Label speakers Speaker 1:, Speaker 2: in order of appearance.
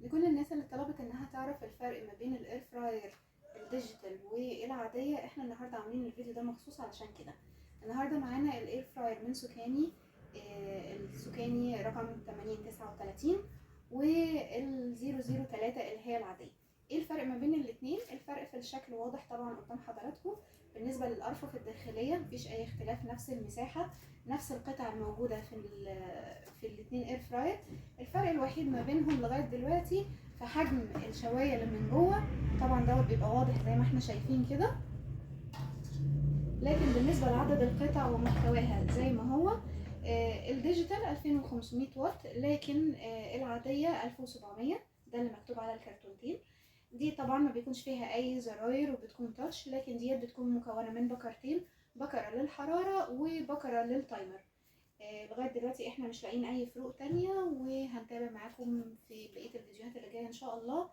Speaker 1: لكل الناس اللي طلبت انها تعرف الفرق ما بين الاير فراير الديجيتال والعاديه، احنا النهارده عاملين الفيديو ده مخصوص علشان كده. النهارده معانا الاير فراير من سوكاني، السوكاني رقم 8039 وال 003 اللي هي العاديه. ايه الفرق ما بين الاتنين؟ الفرق في الشكل واضح طبعا قدام حضراتكم. بالنسبه للارفف الداخليه مفيش اي اختلاف، نفس المساحه، نفس القطع الموجوده في الاتنين اير فراير. الفرق الوحيد ما بينهم لغايه دلوقتي في حجم الشوايه اللي من جوه، طبعا دوت بيبقى واضح زي ما احنا شايفين كده. لكن بالنسبه لعدد القطع ومحتواها زي ما هو، الديجيتال 2500 واط، لكن العاديه 1700، ده اللي مكتوب على الكرتونتين. دي طبعا ما بيكونش فيها اي زراير وبتكون تاتش، لكن ديت بتكون مكونه من بكرتين، بكره للحراره وبكره للتايمر. لغايه دلوقتي احنا مش لاقيين اي فروق تانية، وهنتابع معاكم في بقيه الفيديوهات اللي جايه ان شاء الله